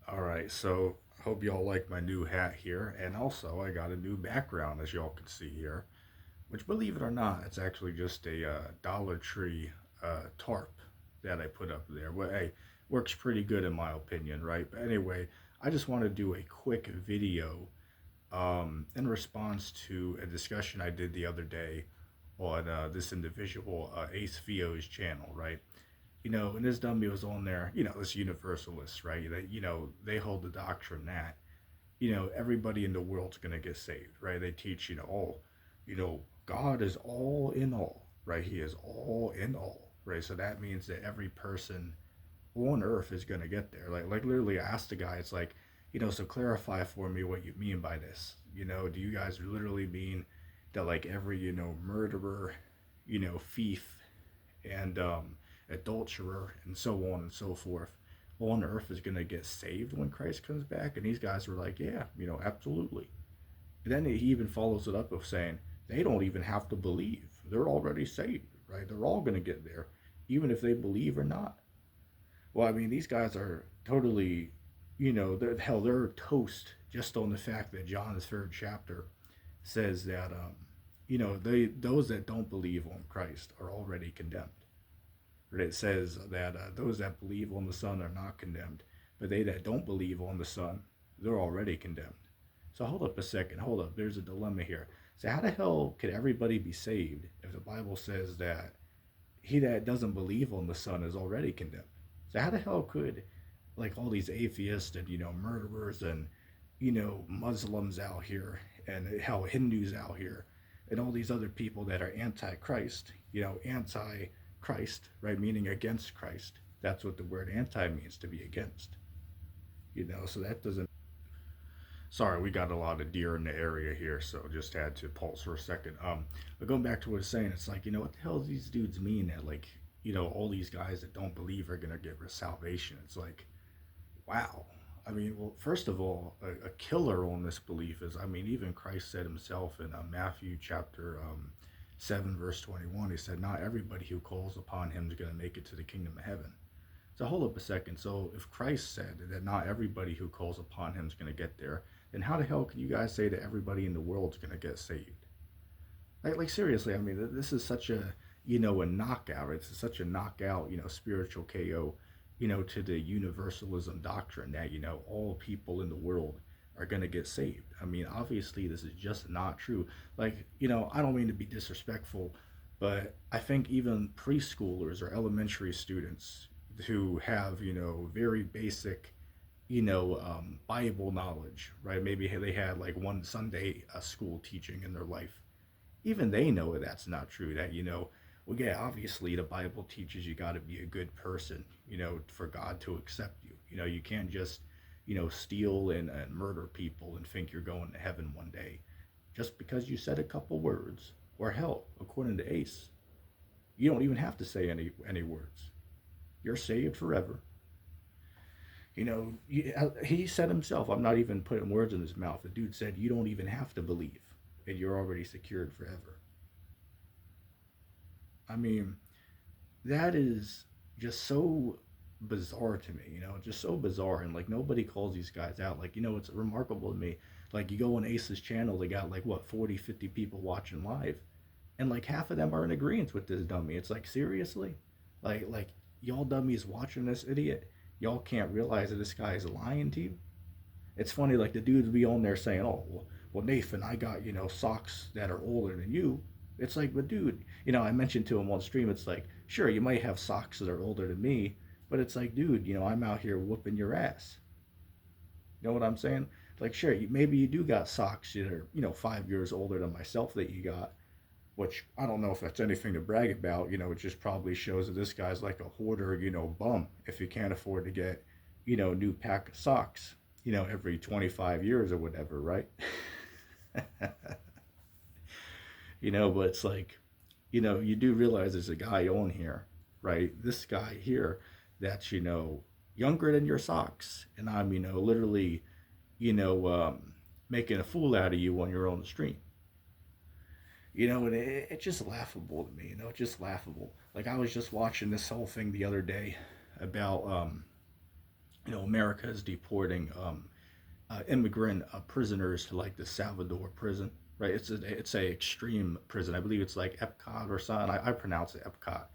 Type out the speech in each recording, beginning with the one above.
All right, so I hope y'all like my new hat here, and also I got a new background as y'all can see here, which believe it or not, it's actually just a Dollar Tree tarp that I put up there. Well, hey, works pretty good in my opinion, right? But anyway, I just want to do a quick video in response to a discussion I did the other day on this individual Ace Vio's channel, right? And this dummy was on there, this universalist, right? They hold the doctrine that, everybody in the world's going to get saved, right? They teach, God is all in all, right? He is all in all, right? So that means that every person on earth is going to get there. Like literally, I asked the guy, it's like, so clarify for me what you mean by this. Do you guys literally mean that like every, murderer, thief, and adulterer, and so on and so forth, on earth is going to get saved when Christ comes back? And these guys were like, yeah, absolutely. And then he even follows it up with saying, they don't even have to believe. They're already saved, right? They're all going to get there, even if they believe or not. Well, I mean, these guys are totally, they're toast just on the fact that John's third chapter says that, those that don't believe on Christ are already condemned. It says that those that believe on the Son are not condemned, but they that don't believe on the Son, they're already condemned. So hold up a second. Hold up. There's a dilemma here. So how the hell could everybody be saved if the Bible says that he that doesn't believe on the Son is already condemned? So how the hell could like all these atheists and murderers and Muslims out here and how Hindus out here and all these other people that are anti-Christ, anti-Christ, right? Meaning against Christ. That's what the word anti means, to be against. So that doesn't. Sorry, we got a lot of deer in the area here, so just had to pause for a second. But going back to what I was saying, it's like, what the hell do these dudes mean that like, all these guys that don't believe are gonna get salvation? It's like, wow. I mean, well, first of all, a killer on this belief is, I mean, even Christ said himself in Matthew chapter 7, verse 21, he said, not everybody who calls upon him is going to make it to the kingdom of heaven. So hold up a second. So if Christ said that not everybody who calls upon him is going to get there, then how the hell can you guys say that everybody in the world is going to get saved? Like seriously, I mean, this is such a knockout. It's such a knockout, spiritual KO, to the universalism doctrine that, all people in the world are going to get saved. I mean, obviously, this is just not true. Like, I don't mean to be disrespectful, but I think even preschoolers or elementary students who have, very basic, Bible knowledge, right? Maybe they had like one Sunday school teaching in their life. Even they know that's not true. That, well, yeah, obviously the Bible teaches you got to be a good person, for God to accept you. You can't just, steal and murder people and think you're going to heaven one day just because you said a couple words. Or hell, according to Ace, you don't even have to say any words. You're saved forever. He said himself, I'm not even putting words in his mouth. The dude said, you don't even have to believe, and you're already secured forever. I mean, that is just so bizarre to me, just so bizarre. And like nobody calls these guys out. Like, it's remarkable to me. Like you go on Ace's channel, they got like what, 40, 50 people watching live. And like half of them are in agreement with this dummy. It's like, seriously? Like y'all dummies watching this idiot, y'all can't realize that this guy is lying to you? It's funny, like the dudes be on there saying, "Oh, well, Nathan, I got socks that are older than you." It's like, but dude, I mentioned to him on stream. It's like, sure, you might have socks that are older than me, but it's like, dude, I'm out here whooping your ass. You know what I'm saying? Like, sure, maybe you do got socks that are 5 years older than myself that you got, which I don't know if that's anything to brag about. It just probably shows that this guy's like a hoarder, bum if he can't afford to get, new pack of socks, every 25 years or whatever, right? But it's like, you do realize there's a guy on here, right? This guy here that's, younger than your socks. And I'm, literally, you know, um, making a fool out of you when you're on the stream. And it's just laughable to me, it's just laughable. Like I was just watching this whole thing the other day about America is deporting immigrant prisoners to like the Salvador prison, right? It's a extreme prison. I believe it's like Epcot or something. I pronounce it Epcot.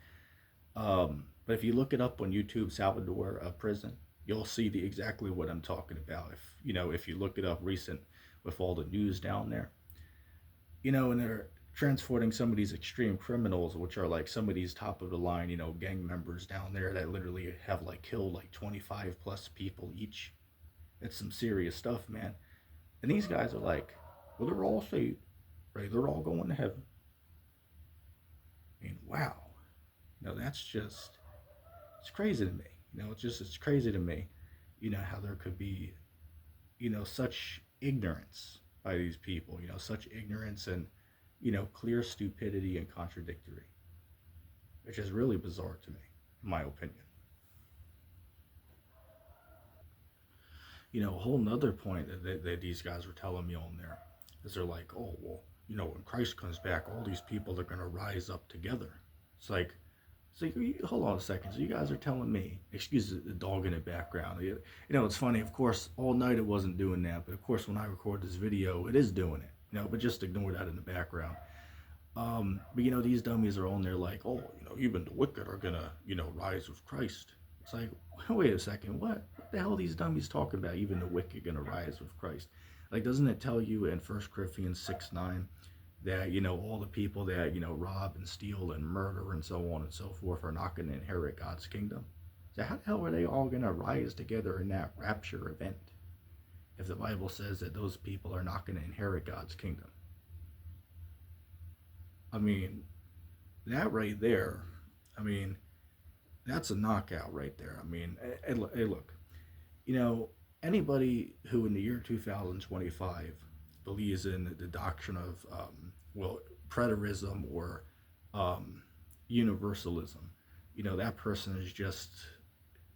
But if you look it up on YouTube, Salvador prison, you'll see the exactly what I'm talking about. If you look it up recent with all the news down there, and they're transporting some of these extreme criminals, which are like some of these top of the line, gang members down there that literally have like killed like 25 plus people each. It's some serious stuff, man. And these guys are like, well, they're all saved, right? They're all going to heaven. I mean, wow. That's just, it's crazy to me. It's crazy to me, how there could be, such ignorance by these people, such ignorance and, clear stupidity and contradictory, which is really bizarre to me, in my opinion. A whole nother point that these guys were telling me on there is they're like, oh, well, when Christ comes back, all these people are going to rise up together. It's like, so hold on a second. So you guys are telling me, excuse the dog in the background. It's funny. Of course, all night it wasn't doing that, but of course, when I record this video, it is doing it. But just ignore that in the background. But these dummies are on there like, oh, even the wicked are gonna, rise with Christ. It's like, wait a second, what the hell are these dummies talking about? Even the wicked gonna rise with Christ? Like, doesn't it tell you in 1 Corinthians 6:9 that all the people that rob and steal and murder and so on and so forth are not going to inherit God's kingdom? So how the hell are they all going to rise together in that rapture event if the Bible says that those people are not going to inherit God's kingdom? I mean, that right there, I mean, that's a knockout right there. I mean, hey, look, you know, anybody who in the year 2025 believes in the doctrine of, well, preterism or um, universalism, that person is just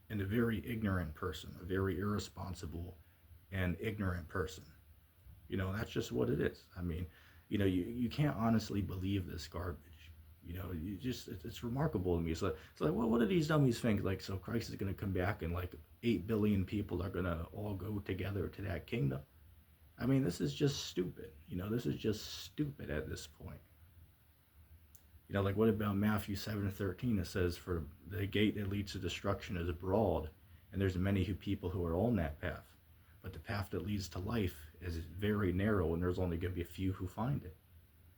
a very ignorant person, a very irresponsible and ignorant person. That's just what it is. I mean, you can't honestly believe this garbage. You just, it's remarkable to me. It's like, well, what do these dummies think? Like, so Christ is going to come back and like 8 billion people are going to all go together to that kingdom. I mean, this is just stupid. This is just stupid at this point. Like what about Matthew 7:13? It says, for the gate that leads to destruction is broad, and there's many people who are on that path. But the path that leads to life is very narrow, and there's only going to be a few who find it.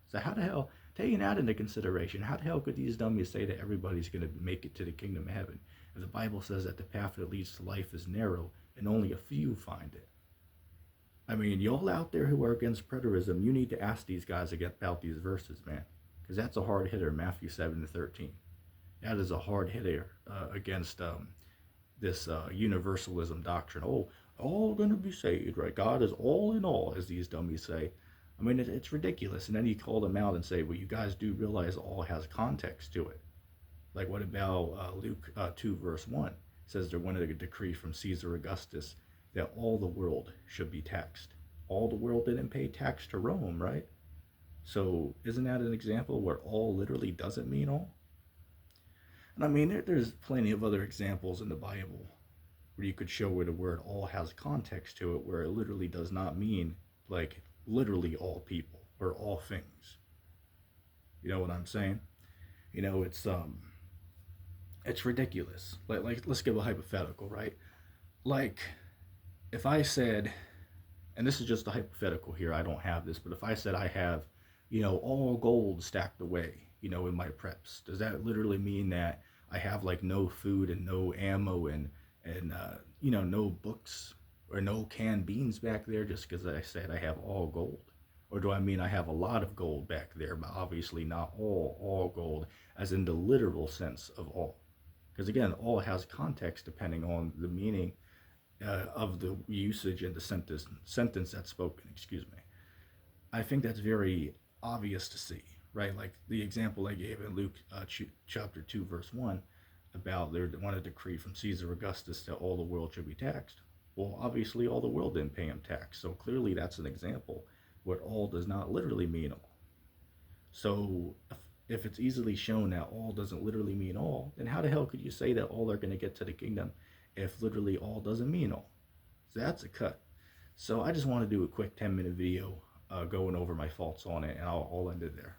So how the hell, taking that into consideration, how the hell could these dummies say that everybody's going to make it to the kingdom of heaven if the Bible says that the path that leads to life is narrow and only a few find it? I mean, y'all out there who are against preterism, you need to ask these guys about these verses, man, because that's a hard hitter, Matthew 7:13. That is a hard hitter against this universalism doctrine. Oh, all going to be saved, right? God is all in all, as these dummies say. I mean, it's ridiculous. And then you call them out and say, well, you guys do realize all has context to it. Like, what about Luke 2, verse 1? It says there went a decree from Caesar Augustus that all the world should be taxed. All the world didn't pay tax to Rome, right? So isn't that an example where all literally doesn't mean all? And I mean, there's plenty of other examples in the Bible where you could show where the word all has context to it, where it literally does not mean like literally all people or all things. You know what I'm saying? It's ridiculous. Like let's give a hypothetical, right? Like if I said, and this is just a hypothetical here, I don't have this, but if I said I have, all gold stacked away, in my preps, does that literally mean that I have like no food and no ammo and no books or no canned beans back there just because I said I have all gold? Or do I mean I have a lot of gold back there, but obviously not all gold, as in the literal sense of all? Because again, all has context depending on the meaning of the usage in the sentence that's spoken. Excuse me. I think that's very obvious to see, right? Like the example I gave in Luke chapter 2, verse 1, about they wanted a decree from Caesar Augustus that all the world should be taxed. Well, obviously, all the world didn't pay him tax, so clearly that's an example where all does not literally mean all. So if it's easily shown that all doesn't literally mean all, then how the hell could you say that all are going to get to the kingdom if literally all doesn't mean all. So that's a cut. So I just want to do a quick 10-minute video going over my faults on it, and I'll end it there.